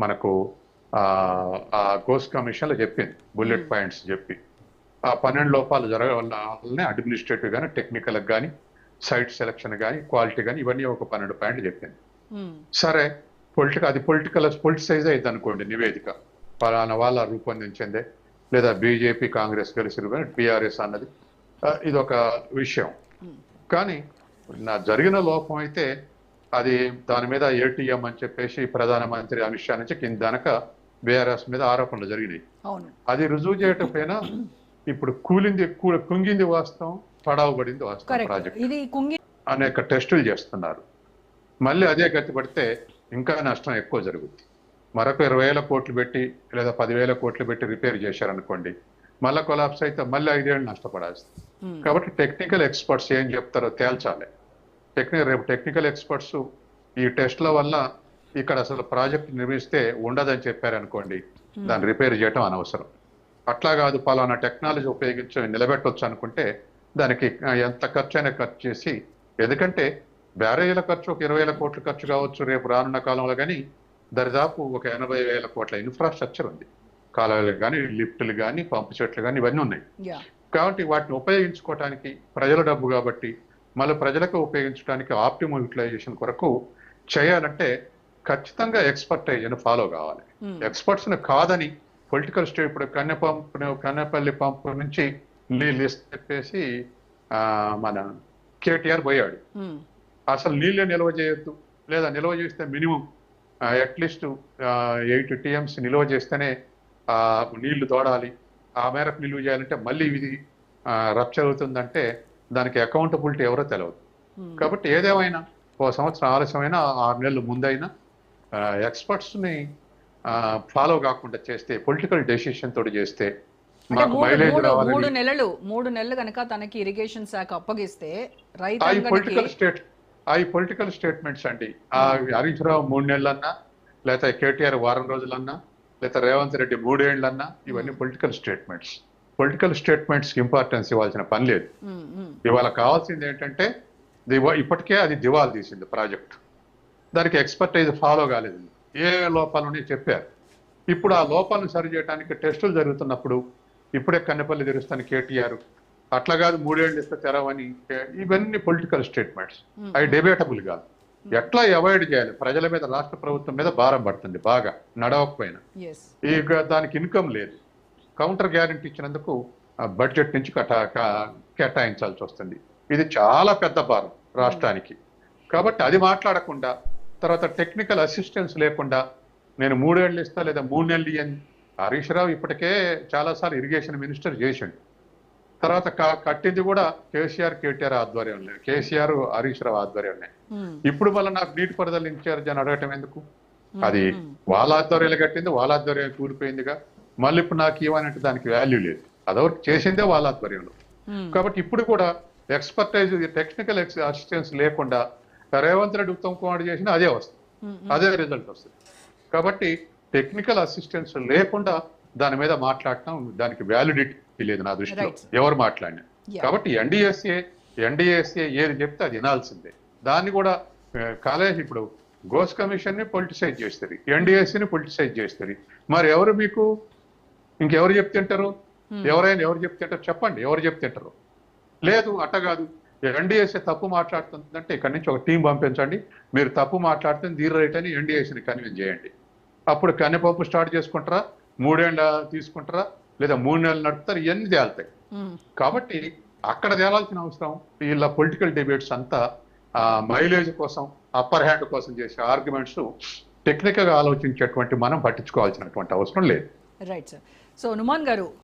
మనకు ఆ గోస్ కమిషన్లో చెప్పింది, బుల్లెట్ పాయింట్స్ చెప్పి ఆ 12 లోపాలు జరగాలనే అడ్మినిస్ట్రేటివ్ కానీ టెక్నికల్ కానీ సైట్ సెలక్షన్ కానీ క్వాలిటీ కానీ ఇవన్నీ ఒక 12 పాయింట్లు చెప్పింది. సరే పొలిటిసైజ్ అయింది అనుకోండి నివేదిక, పలానా వాళ్ళ రూపొందించిందే లేదా బీజేపీ కాంగ్రెస్ కలిసి కానీ టీఆర్ఎస్ అన్నది ఇది ఒక విషయం. కానీ జరిగిన లోపం అయితే అది దాని మీద ఏటీఎం అని చెప్పేసి ప్రధానమంత్రి అమిత్ షా నుంచి కింద దానక బీఆర్ఎస్ మీద ఆరోపణలు జరిగినాయి. అది రుజువు చేయటం ఇప్పుడు కుంగింది వాస్తవం, పడావబడింది వాస్తవం. ప్రాజెక్ట్ అనేక టెస్టులు చేస్తున్నారు. మళ్ళీ అదే గతి పడితే ఇంకా నష్టం ఎక్కువ జరుగుద్ది. మరొక 20,000 కోట్లు పెట్టి లేదా 10,000 కోట్లు పెట్టి రిపేర్ చేశారనుకోండి, మళ్ళీ కొలాప్స్ అయితే మళ్ళీ 5 ఏళ్ళు నష్టపడాల్సి. కాబట్టి టెక్నికల్ ఎక్స్పర్ట్స్ ఏం చెప్తారో తేల్చాలి. రేపు టెక్నికల్ ఎక్స్పర్ట్స్ ఈ టెస్ట్ల వల్ల ఇక్కడ అసలు ప్రాజెక్ట్ నిర్మిస్తే ఉండదని చెప్పారనుకోండి, దాన్ని రిపేర్ చేయటం అనవసరం. అట్లా కాదు, పలానా టెక్నాలజీ ఉపయోగించి నిలబెట్టవచ్చు అనుకుంటే దానికి ఎంత ఖర్చు అయినా ఖర్చు చేసి, ఎందుకంటే బ్యారేజీల ఖర్చు ఒక 20,000 కోట్లు ఖర్చు కావచ్చు రేపు రానున్న కాలంలో, కానీ దరిదాపు ఒక 80,000 కోట్ల ఇన్ఫ్రాస్ట్రక్చర్ ఉంది. కాలువలు కానీ, లిఫ్టులు కానీ, పంపు చెట్లు కానీ ఇవన్నీ ఉన్నాయి. కాబట్టి వాటిని ఉపయోగించుకోవటానికి ప్రజల డబ్బు కాబట్టి మళ్ళీ ప్రజలకు ఉపయోగించడానికి ఆప్టిమల్ యూటిలైజేషన్ కొరకు చేయాలంటే ఖచ్చితంగా ఎక్స్పర్టైజ్ని ఫాలో కావాలి. ఎక్స్పర్ట్స్ని కాదని పొలిటికల్ స్టేట్ ఇప్పుడు కన్నెపల్లి పంపు నుంచి నీళ్ళు చెప్పేసి మన కేటీఆర్ పోయాడు. అసలు నీళ్ళే నిల్వ చేయొద్దు, లేదా నిల్వ చేస్తే మినిమం అట్లీస్ట్ 8 TMs నిల్వ చేస్తేనే నీళ్లు తోడాలి. ఆ మేరకు నిల్వ చేయాలంటే మళ్ళీ ఇది రప్చర్ అవుతుందంటే దానికి అకౌంటబిలిటీ ఎవరో తెలియదు. కాబట్టి ఏదేమైనా 1 సంవత్సరం ఆలస్యమైనా 6 నెలలు ముందైనా ఎక్స్పర్ట్స్ని ఫాలో కాకుండా చేస్తే, పొలిటికల్ డెసిషన్ తోటి చేస్తే మాకు మైలేజ్ రావాలి. 3 నెలలు కనుక తనకి ఇరిగేషన్ శాఖ అప్పగిస్తే పొలిటికల్ స్టేట్మెంట్స్ అండి. హరీష్ రావు 3 నెలలన్నా, లేకపోతే కేటీఆర్ వారం రోజులన్నా, లేకపోతే రేవంత్ రెడ్డి 3 ఏళ్లన్నా, ఇవన్నీ పొలిటికల్ స్టేట్మెంట్స్. పొలిటికల్ స్టేట్మెంట్స్ కి ఇంపార్టెన్స్ ఇవ్వాల్సిన పని లేదు. ఇవాళ కావాల్సింది ఏంటంటే ఇప్పటికే అది దివాలా తీసింది ప్రాజెక్ట్, దానికి ఎక్స్పర్టైజ్ ఫాలో కాలేదు, ఏ లోపాలని చెప్పారు. ఇప్పుడు ఆ లోపాలను సరి చేయడానికి టెస్టులు జరుగుతున్నప్పుడు ఇప్పుడే కన్నెపల్లి తెరుస్తాను కేటీఆర్, అట్లా కాదు 3 ఏళ్ళు ఇస్తే తెరవని, ఇవన్నీ పొలిటికల్ స్టేట్మెంట్స్. అవి డిబేటబుల్ కాదు. ఎట్లా అవాయిడ్ చేయాలి? ప్రజల మీద, రాష్ట్ర ప్రభుత్వం మీద భారం పడుతుంది బాగా నడవకపోయినా. దానికి ఇన్కమ్ లేదు, కౌంటర్ గ్యారెంటీ ఇచ్చినందుకు బడ్జెట్ నుంచి కేటాయించాల్సి వస్తుంది. ఇది చాలా పెద్ద భారం రాష్ట్రానికి. కాబట్టి అది మాట్లాడకుండా, తర్వాత టెక్నికల్ అసిస్టెన్స్ లేకుండా నేను 3 ఏళ్ళు ఇస్తా లేదా 3 నెలలు ఇయ్యని హరీష్ రావు ఇప్పటికే చాలాసార్లు ఇరిగేషన్ మినిస్టర్ చేసిండు. తర్వాత కట్టింది కూడా కేటీఆర్ ఆధ్వర్యంలో, కేసీఆర్ హరీష్ రావు ఆధ్వర్యంలో. ఇప్పుడు మళ్ళీ నాకు నీటిపారుదల ఇన్ఛార్జ్ అని అడగటం ఎందుకు? అది వాళ్ళ ఆధ్వర్యంలో కట్టింది, వాళ్ళ ఆధ్వర్యం కూలిపోయిందిగా. మళ్ళీ ఇప్పుడు నాకు ఇవ్వనంటే దానికి వాల్యూ లేదు, అదొకటి చేసిందే వాళ్ళ ఆధ్వర్యంలో. కాబట్టి ఇప్పుడు కూడా ఎక్స్పర్టైజ్, టెక్నికల్ అసిస్టెన్స్ లేకుండా రేవంత్ రెడ్డి, ఉత్తమ్ కుమార్ చేసినా అదే వస్తుంది, అదే రిజల్ట్ వస్తుంది. కాబట్టి టెక్నికల్ అసిస్టెన్స్ లేకుండా దాని మీద మాట్లాడటం, దానికి వ్యాలిడిటీ లేదు నా దృష్టిలో, ఎవరు మాట్లాడినా. కాబట్టి ఎన్డీఏసీ ఏది చెప్తే అది వినాల్సిందే. దాన్ని కూడా కాలేజ్ ఇప్పుడు గోస్ కమిషన్ ని పొలిటిసైజ్ చేస్తారు, ఎన్డీఏసీని పొలిటిసైజ్ చేస్తారు. మరి ఎవరు మీకు ఇంకెవరు చెప్తుంటారు? ఎవరు చెప్తుంటారు చెప్పండి, ఎవరు చెప్తుంటారు? లేదు అట్ట కాదు, ఎన్డీఏసీ తప్పు మాట్లాడుతుందంటే ఇక్కడి నుంచి ఒక టీం పంపించండి, మీరు తప్పు మాట్లాడుతుంది దీని రైట్ అని ఎన్డీఏసీని కన్విన్స్ చేయండి. అప్పుడు కన్నెపప్పు స్టార్ట్ చేసుకుంటారా, 3 ఏళ్ళ తీసుకుంటారా, లేదా 3 నెలలు నడుపుతారు, ఇవన్నీ తేలుతాయి. కాబట్టి అక్కడ తేలాల్సిన అవసరం వీళ్ళ పొలిటికల్ డిబేట్స్ అంతా మైలేజ్ కోసం, అప్పర్ హ్యాండ్ కోసం చేసే ఆర్గ్యుమెంట్స్ టెక్నికల్ గా ఆలోచించేటువంటి మనం పట్టించుకోవాల్సినటువంటి అవసరం లేదు. Right sir. సో నుమాన్ గారు,